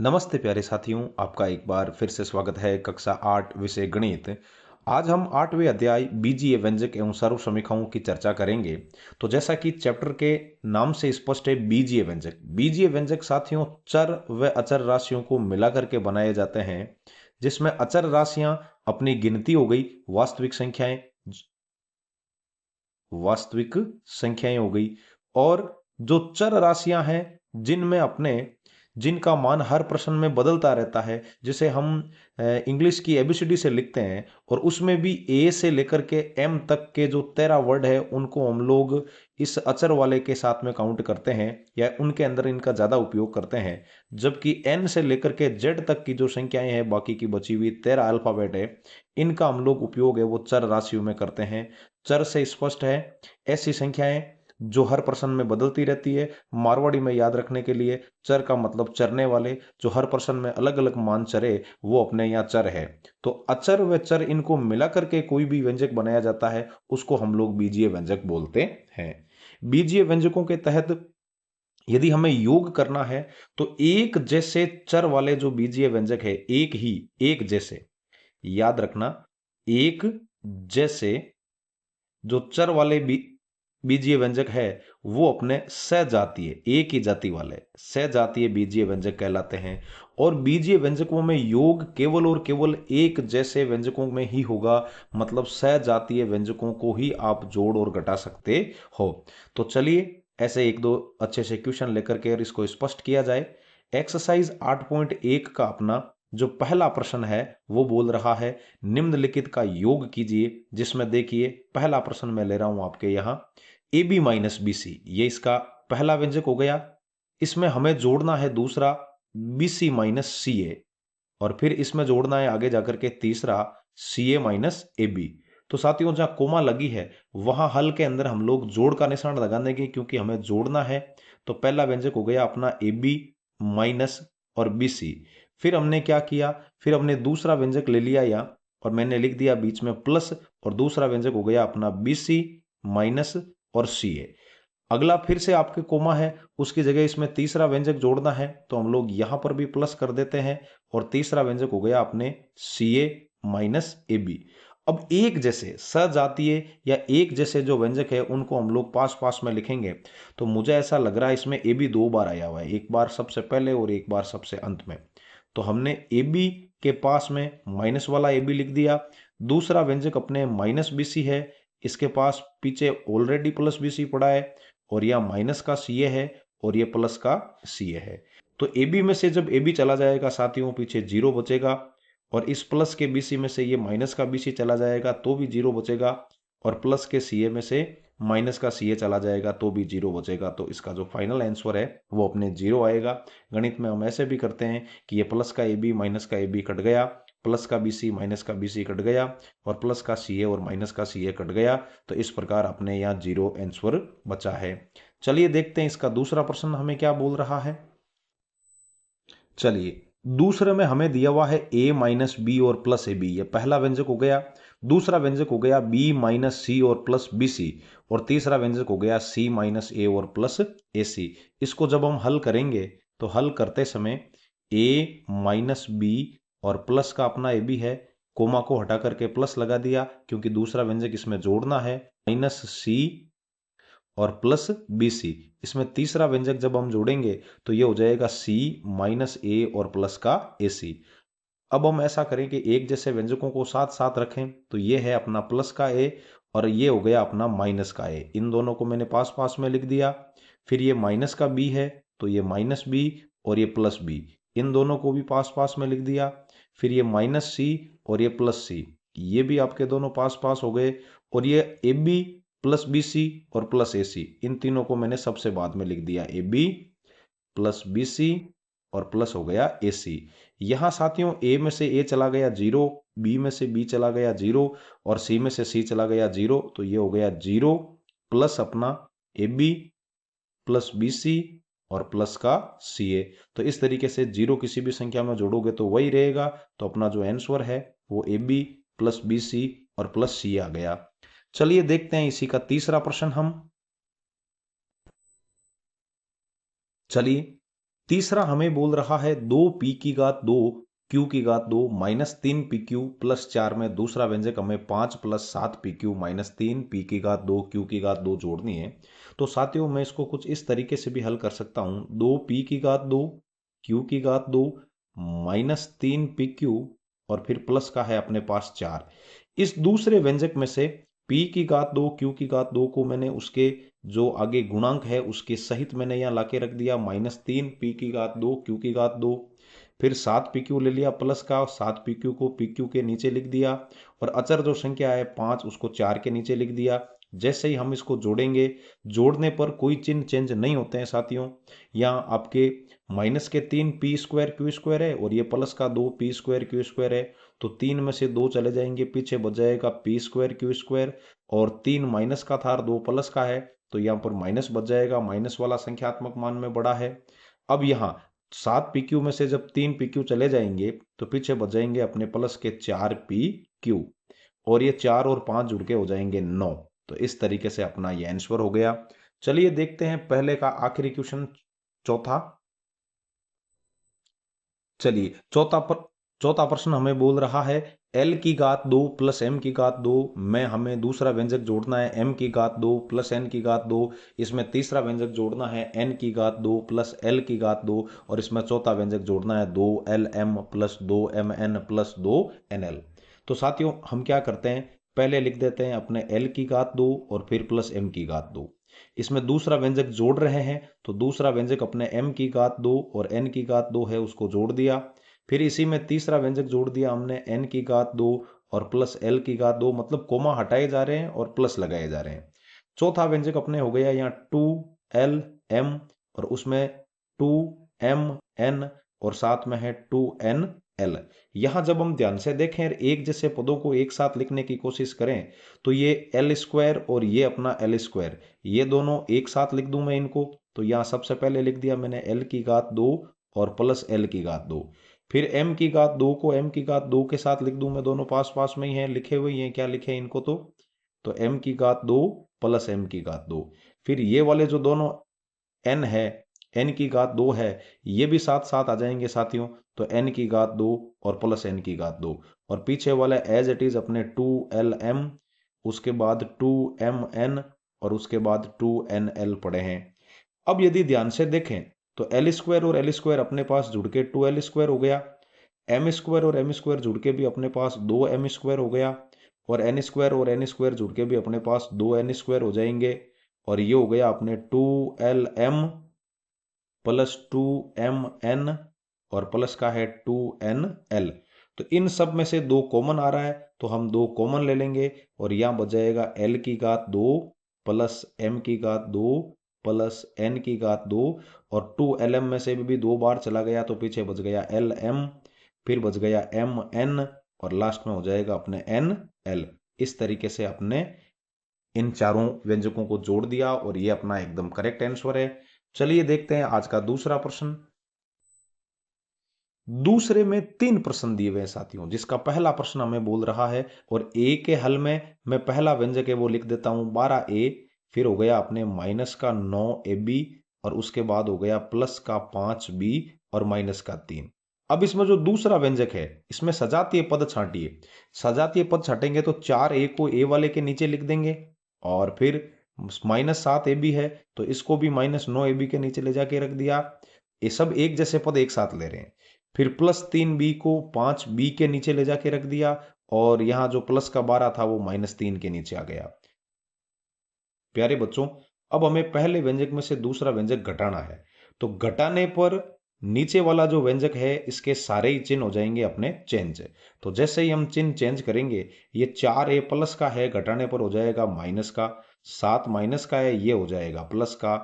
नमस्ते प्यारे साथियों, आपका एक बार फिर से स्वागत है कक्षा 8 विषय गणित। आज हम 8वें अध्याय बीजीय व्यंजक एवं सर्वसमीक्षाओं की चर्चा करेंगे। तो जैसा कि चैप्टर के नाम से स्पष्ट है, बीजीय व्यंजक। बीजीय व्यंजक साथियों चर व अचर राशियों को मिला करके बनाए जाते हैं, जिसमें अचर राशियां अपनी गिनती हो गई, वास्तविक संख्याएं हो गई, और जो चर राशियां हैं जिनका मान हर प्रश्न में बदलता रहता है, जिसे हम इंग्लिश की एबीसीडी से लिखते हैं, और उसमें भी ए से लेकर के एम तक के जो 13 वर्ड है उनको हम लोग इस अचर वाले के साथ में काउंट करते हैं या उनके अंदर इनका ज़्यादा उपयोग करते हैं। जबकि एन से लेकर के जेड तक की जो संख्याएं हैं, बाकी की बची हुई 13 अल्फ़ाबेट है, इनका हम लोग उपयोग है वो चर राशियों में करते हैं। चर से स्पष्ट है, ऐसी संख्याएं जो हर प्रश्न में बदलती रहती है। मारवाड़ी में याद रखने के लिए चर का मतलब चरने वाले, जो हर प्रश्न में अलग अलग मान चरे, वो अपने यहाँ चर है। तो अचर व चर इनको मिला करके कोई भी व्यंजक बनाया जाता है, उसको हम लोग बीजीय व्यंजक बोलते हैं। बीजीय व्यंजकों के तहत यदि हमें योग करना है तो एक जैसे चर वाले जो बीजीय व्यंजक है, एक जैसे, याद रखना, एक जैसे जो चर वाले बीजीय व्यंजक है वो अपने सजातीय, एक ही जाति वाले सजातीय बीजीय व्यंजक कहलाते हैं। और बीजीय व्यंजकों में योग केवल और केवल एक जैसे व्यंजकों में ही होगा, मतलब सजातीय व्यंजकों को ही आप जोड़ और घटा सकते हो। तो चलिए ऐसे एक दो अच्छे से क्वेश्चन लेकर के और इसको स्पष्ट किया जाए। एक्सरसाइज 8.1 का अपना जो पहला प्रश्न है वो बोल रहा है, निम्नलिखित का योग कीजिए। जिसमें देखिए पहला प्रश्न मैं ले रहा हूं आपके यहां, a b minus b c, ये इसका पहला व्यंजक हो गया। इसमें हमें जोड़ना है दूसरा बी सी माइनस सी ए, और फिर इसमें जोड़ना है आगे जाकर के तीसरा सी ए माइनस ए बी। तो साथियों जहां कोमा लगी है वहां हल के अंदर हम लोग जोड़ का निशान लगा देंगे, क्योंकि हमें जोड़ना है। तो पहला व्यंजक हो गया अपना ए बी माइनस और बी सी। फिर हमने क्या किया, फिर हमने दूसरा व्यंजक ले लिया यहाँ, और मैंने लिख दिया बीच में प्लस, और दूसरा व्यंजक हो गया अपना बी सी माइनस और सी ए। अगला फिर से आपके कोमा है, उसकी जगह इसमें तीसरा व्यंजक जोड़ना है, तो हम लोग यहां पर भी प्लस कर देते हैं, और तीसरा व्यंजक हो गया अपने सी ए माइनस ए बी। अब एक जैसे सजातीय या एक जैसे जो व्यंजक है उनको हम लोग पास पास में लिखेंगे। तो मुझे ऐसा लग रहा है इसमें ए बी दो बार आया हुआ है, एक बार सबसे पहले और एक बार सबसे अंत में। तो हमने ए बी के पास में माइनस वाला ए बी लिख दिया। दूसरा व्यंजक अपने माइनस बी सी है, इसके पास पीछे ऑलरेडी प्लस बी सी पड़ा है, और यह माइनस का सी ए है और ये प्लस का सी ए है। तो ए बी में से जब ए बी चला जाएगा साथियों, पीछे जीरो बचेगा, और इस प्लस के बी सी में से ये माइनस का बी सी चला जाएगा तो भी जीरो बचेगा, और प्लस के सी ए में से माइनस का सी ए चला जाएगा तो भी जीरो बचेगा। तो इसका जो फाइनल आंसर है वो अपने जीरो आएगा। गणित में हम ऐसे भी करते हैं कि ये प्लस का ए बी माइनस का ए बी कट गया, प्लस का बी सी माइनस का बी सी कट गया, और प्लस का सी ए और माइनस का सी ए कट गया। तो इस प्रकार अपने यहाँ जीरो आंसर बचा है। चलिए देखते हैं इसका दूसरा प्रश्न हमें क्या बोल रहा है। चलिए दूसरे में हमें दिया हुआ है a माइनस बी और प्लस ए बी, ये पहला व्यंजक हो गया। दूसरा व्यंजक हो गया b माइनस सी और प्लस बी सी, और तीसरा व्यंजक हो गया c माइनस ए और प्लस ए सी। इसको जब हम हल करेंगे तो हल करते समय a माइनस बी और प्लस का अपना ए बी है, कोमा को हटा करके प्लस लगा दिया, क्योंकि दूसरा व्यंजक इसमें जोड़ना है, माइनस सी और प्लस बी सी। इसमें तीसरा व्यंजक जब हम जोड़ेंगे तो ये हो जाएगा सी माइनस ए और प्लस का ए सी। अब हम ऐसा करें कि एक जैसे व्यंजकों को साथ साथ रखें, तो ये है अपना प्लस का ए और ये हो गया अपना माइनस का ए। इन दोनों को मैंने पास पास में लिख दिया। फिर ये माइनस का बी है तो ये माइनस बी और ये प्लस बी, इन दोनों को भी पास पास में लिख दिया। फिर ये माइनस सी और ये प्लस सी, ये भी आपके दोनों पास पास हो गए। और ये a b plus b c और प्लस ए सी, इन तीनों को मैंने सबसे बाद में लिख दिया, a b plus b c और प्लस हो गया ए सी। यहां साथियों ए में से ए चला गया जीरो, बी में से बी चला गया जीरो, और सी में से सी चला गया जीरो। तो ये हो गया जीरो प्लस अपना a b plus b c और प्लस का सी ए। तो इस तरीके से जीरो किसी भी संख्या में जोड़ोगे तो वही रहेगा। तो अपना जो आंसर है वो a b plus b c और प्लस सी आ गया। चलिए देखते हैं इसी का तीसरा प्रश्न हम। चलिए तीसरा हमें बोल रहा है 2p² q की घात 2 -3pq प्लस 4 में दूसरा व्यंजक हमें 5 + 7pq -3p² 2 q की घात 2 जोड़नी है। तो साथियों मैं इसको कुछ इस तरीके से भी हल कर सकता हूं, 2p² 2 q की घात 2 -3pq और फिर प्लस का है अपने पास 4। इस दूसरे व्यंजक में से p की घात 2 q की घात 2 को मैंने उसके जो आगे गुणांक है उसके सहित मैंने यहाँ लाके रख दिया, -3p की घात 2 q की घात 2। फिर 7pq ले लिया प्लस का, 7pq को pq के नीचे लिख दिया और अचर जो संख्या है 5 उसको 4 के नीचे लिख दिया। जैसे ही हम इसको जोड़ेंगे, जोड़ने पर कोई चिन्ह चेंज नहीं होते हैं साथियों। यहाँ आपके -3p² है और ये प्लस का 2p² है, तो 3 में से 2 चले जाएंगे, पीछे बच जाएगा p²q² और 3 माइनस का था और 2 प्लस का है, तो यहाँ पर माइनस बच जाएगा, माइनस वाला संख्यात्मक मान में बड़ा है। अब यहाँ 7pq में से जब 3pq चले जाएंगे तो पीछे बच जाएंगे अपने प्लस के 4pq और ये 4 और 5 जुड़ के हो जाएंगे 9। तो इस तरीके से अपना ये आंसर हो गया। चलिए देखते हैं पहले का आखिरी क्वेश्चन, चौथा। चलिए चौथा प्रश्न हमें बोल रहा है l की घात 2 + m की घात 2 में हमें दूसरा व्यंजक जोड़ना है m की घात 2 + n की घात 2। इसमें तीसरा व्यंजक जोड़ना है n की घात 2 + l की घात 2 और इसमें चौथा व्यंजक जोड़ना है 2lm + 2mn + 2nl। तो साथियों हम क्या करते हैं, पहले लिख देते हैं अपने l की घात 2 और फिर प्लस m की घात 2। इसमें दूसरा व्यंजक जोड़ रहे हैं तो दूसरा व्यंजक अपने m की घात 2 और n की घात 2 है उसको जोड़ दिया। फिर इसी में तीसरा व्यंजक जोड़ दिया हमने n की घात 2 और प्लस l की घात 2, मतलब कोमा हटाए जा रहे हैं और प्लस लगाए जा रहे हैं। चौथा व्यंजक अपने हो गया यहाँ 2lm और उसमें 2mn और साथ में है 2nl। यहाँ जब हम ध्यान से देखें एक जैसे पदों को एक साथ लिखने की कोशिश करें तो ये l² और ये अपना l², ये दोनों एक साथ लिख दूं मैं इनको। तो यहाँ सबसे पहले लिख दिया मैंने l की घात 2 और प्लस l की घात 2। फिर m की घात 2 को m की घात 2 के साथ लिख दूं मैं, दोनों पास पास में ही हैं, लिखे हुए हैं, क्या लिखे इनको तो m की घात 2 प्लस m की घात 2। फिर ये वाले जो दोनों n है, n की घात 2 है, ये भी साथ साथ आ जाएंगे साथियों, तो n की घात 2 और प्लस n की घात 2 और पीछे वाला एज इट इज अपने 2lm, उसके बाद 2mn और उसके बाद 2nl पड़े हैं। अब यदि ध्यान से देखें तो l² और l² अपने पास जुड़ के 2l² हो गया, m² और m² जुड़ के भी अपने पास 2m² हो गया और n² और n² जुड़ के भी अपने पास 2n² हो जाएंगे और ये हो गया अपने 2lm + 2mn और प्लस का है 2nl। तो इन सब में से 2 कॉमन आ रहा है तो हम 2 कॉमन ले लेंगे और यहाँ बच जाएगा l की घात 2 प्लस m की घात 2 प्लस n की घात 2 और 2lm में से भी 2 बार चला गया तो पीछे बच गया lm, फिर बच गया mn और लास्ट में हो जाएगा अपने nl। इस तरीके से अपने इन चारों व्यंजकों को जोड़ दिया और ये अपना एकदम करेक्ट आंसर है। चलिए देखते हैं आज का दूसरा प्रश्न। दूसरे में 3 प्रश्न दिए हुए हैं साथियों, जिसका पहला प्रश्न हमें बोल रहा है और ए के हल में मैं पहला व्यंजक है वो लिख देता हूं 12a, फिर हो गया अपने माइनस का 9ab और उसके बाद हो गया प्लस का 5b और माइनस का 3। अब इसमें जो दूसरा व्यंजक है इसमें सजातीय पद छांटिए। सजातीय पद छाटेंगे तो 4a को a वाले के नीचे लिख देंगे और फिर -7ab है तो इसको भी -9ab के नीचे ले जाके रख दिया। ये सब एक जैसे पद एक साथ ले रहे हैं। फिर +3b को 5b के नीचे ले जाके रख दिया और यहां जो प्लस का 12 था वो -3 के नीचे आ गया। प्यारे बच्चों, अब हमें पहले व्यंजक में से दूसरा व्यंजक घटाना है, तो घटाने पर नीचे वाला जो व्यंजक है इसके सारे ही चिन्ह हो जाएंगे अपने चेंज। तो जैसे ही हम चिन्ह चेंज करेंगे, ये 4a प्लस का है, घटाने पर हो जाएगा माइनस का, 7 माइनस का है, ये हो जाएगा प्लस का,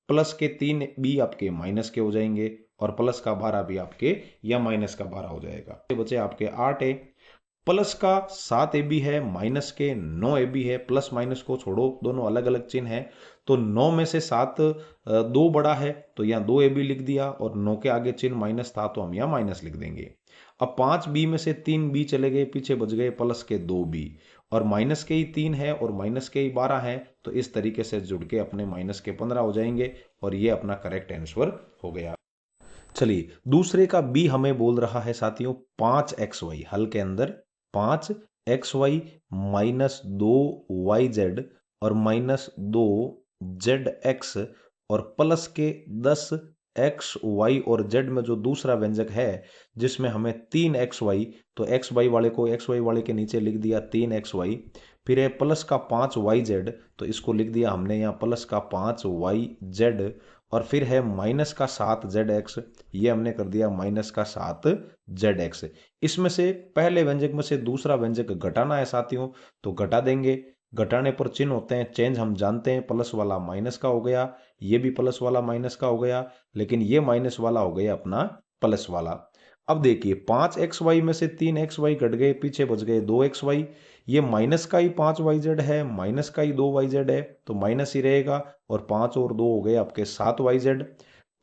प्लस के 3 बी आपके माइनस के हो जाएंगे और प्लस का 12 भी आपके या माइनस का 12 हो जाएगा। बचे आपके 8a, प्लस का 7ab है, माइनस के 9ab है, प्लस माइनस को छोड़ो दोनों अलग अलग चिन्ह है, तो 9 में से 7 2 बड़ा है तो यहाँ 2ab लिख दिया और 9 के आगे चिन्ह माइनस था तो हम यहाँ माइनस लिख देंगे। अब 5b में से 3b चले गए, पीछे बच गए प्लस के 2b और माइनस के ही 3 है और माइनस के ही 12 है, तो इस तरीके से जुड़ के अपने माइनस के 15 हो जाएंगे और ये अपना करेक्ट आंसर हो गया। चलिए दूसरे का बी हमें बोल रहा है साथियों 5xy, हल के अंदर 5xy माइनस 2yz और माइनस 2zx और प्लस के 10xy और z में जो दूसरा व्यंजक है जिसमें हमें 3xy, तो xy वाले को xy वाले के नीचे लिख दिया 3xy, फिर है प्लस का 5yz, तो इसको लिख दिया हमने यहाँ प्लस का 5yz, और फिर है माइनस का 7zx, ये हमने कर दिया माइनस का 7zx। इसमें से पहले व्यंजक में से दूसरा व्यंजक घटाना है साथियों, तो घटा देंगे। घटाने पर चिन्ह होते हैं चेंज, हम जानते हैं प्लस वाला माइनस का हो गया, ये भी प्लस वाला माइनस का हो गया, लेकिन ये माइनस वाला हो गया अपना प्लस वाला। अब देखिए 5xy में से 3xy घट गए, पीछे बच गए 2xy, ये माइनस का ही 5yz है, माइनस का ही 2yz है, तो माइनस ही रहेगा, और 5 और 2 हो गए आपके 7yz।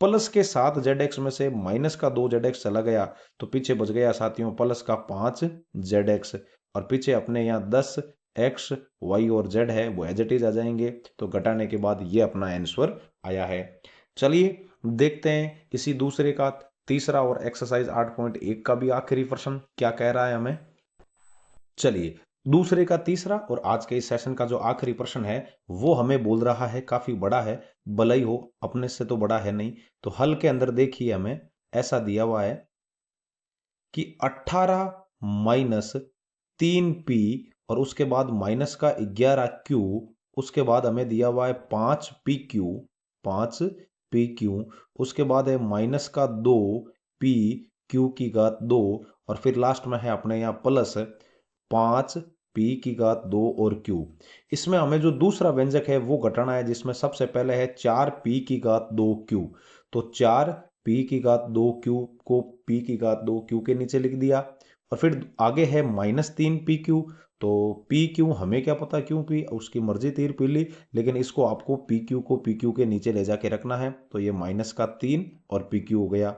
प्लस के 7zx में से माइनस का 2zx चला गया, तो पीछे बच गया साथियों प्लस का 5zx, और पीछे अपने यहाँ 10x y और z है वो एज इट इज आ जाएंगे, तो घटाने के बाद ये अपना आंसर आया है। चलिए देखते हैं इसी दूसरे का तीसरा और एक्सरसाइज 8.1 का भी आखिरी प्रश्न क्या कह रहा है हमें। चलिए दूसरे का तीसरा और आज के इस सेशन का जो आखिरी प्रश्न है वो हमें बोल रहा है, काफी बड़ा है, भले ही हो अपने से तो बड़ा है नहीं, तो हल के अंदर देखिए हमें ऐसा दिया हुआ है कि 18 माइनस 3p और उसके बाद माइनस का 11q, उसके बाद हमें दिया हुआ है 5pq, 5pq, उसके बाद है माइनस का 2p की घात 2, और फिर लास्ट में है अपने यहाँ प्लस 5p की घात 2 और q। इसमें हमें जो दूसरा व्यंजक है वो घटाना है, जिसमें सबसे पहले है 4p की घात 2q, तो 4p की घात 2q को p की घात 2q के नीचे लिख दिया, और फिर आगे है माइनस 3pq, तो pq हमें क्या पता क्यों p, उसकी मर्जी तीर पीली, लेकिन इसको आपको pq को pq के नीचे ले जाके रखना है, तो ये माइनस का 3 और pq हो गया।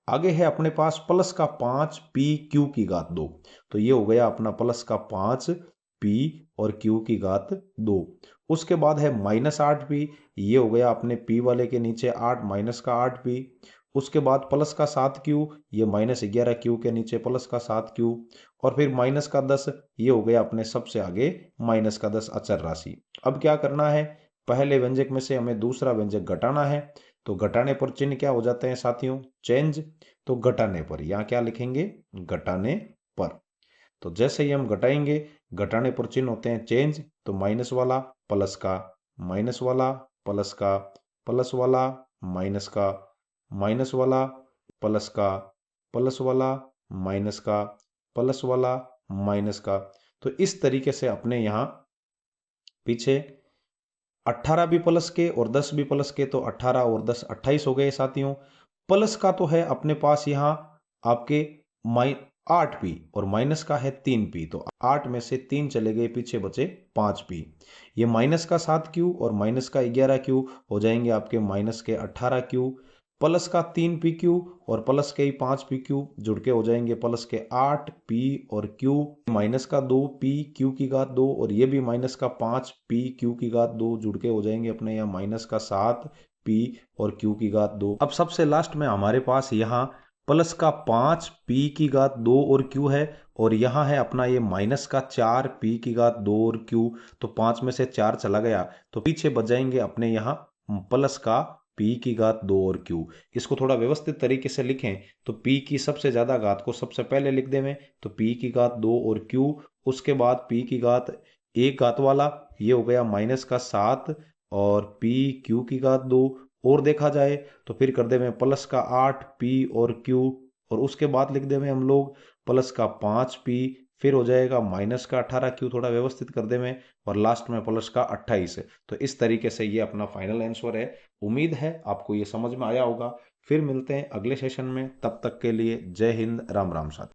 आगे है अपने पास प्लस का 5pq की घात 2, तो ये हो गया अपना प्लस का 5p और q की घात 2। उसके बाद है माइनस 8p, ये हो गया अपने p वाले के नीचे 8 माइनस का 8p। उसके बाद प्लस का 7q, ये माइनस 11q के नीचे प्लस का 7q, और फिर माइनस का 10, ये हो गया अपने सबसे आगे माइनस का 10 अचर राशि। अब क्या करना है, पहले व्यंजक में से हमें दूसरा व्यंजक घटाना है, तो घटाने पर चिन्ह क्या हो जाते हैं साथियों, चेंज, तो घटाने पर यहाँ क्या लिखेंगे, घटाने पर, तो जैसे ही हम घटाएंगे घटाने पर चिन्ह होते हैं चेंज, तो माइनस वाला प्लस का, माइनस वाला प्लस का, प्लस वाला माइनस का, माइनस वाला प्लस का, प्लस वाला माइनस का, प्लस वाला माइनस का। तो इस तरीके से अपने यहाँ पीछे 18 भी प्लस के और 10 भी प्लस के, तो 18 और 10 28 हो गए साथियों। प्लस का तो है अपने पास यहाँ आपके 8p और माइनस का है 3p, तो 8 में से 3 चले गए, पीछे बचे 5p। ये माइनस का 7q और माइनस का 11q हो जाएंगे आपके माइनस के 18q, प्लस का 3pq और प्लस के ही 5pq जुड़ के हो जाएंगे प्लस के 8p और q, माइनस का 2p q की घात 2, और ये भी माइनस का 5p q की घात 2 जुड़ के हो जाएंगे अपने यहाँ माइनस का 7p और q की घात 2। अब सबसे लास्ट में हमारे पास यहाँ प्लस का 5p की घात 2 और q है, और यहाँ है अपना ये माइनस का 4p की घात 2 और q, तो 5 में से 4 चला गया, तो पीछे बच जाएंगे अपने यहाँ प्लस का p की घात 2 और q। इसको थोड़ा व्यवस्थित तरीके से लिखें तो p की सबसे ज्यादा घात को सबसे पहले लिख देवें, तो p की घात 2 और q, उसके बाद p की घात एक घात वाला, ये हो गया माइनस का 7 और p q की घात 2, और देखा जाए तो फिर कर देवें प्लस का 8p और q, और उसके बाद लिख देवें हम लोग प्लस का 5p, फिर हो जाएगा माइनस का 18q, थोड़ा व्यवस्थित कर देवें, और लास्ट में प्लस का 28। तो इस तरीके से ये अपना फाइनल आंसर है। उम्मीद है आपको ये समझ में आया होगा। फिर मिलते हैं अगले सेशन में, तब तक के लिए जय हिंद, राम राम साथी।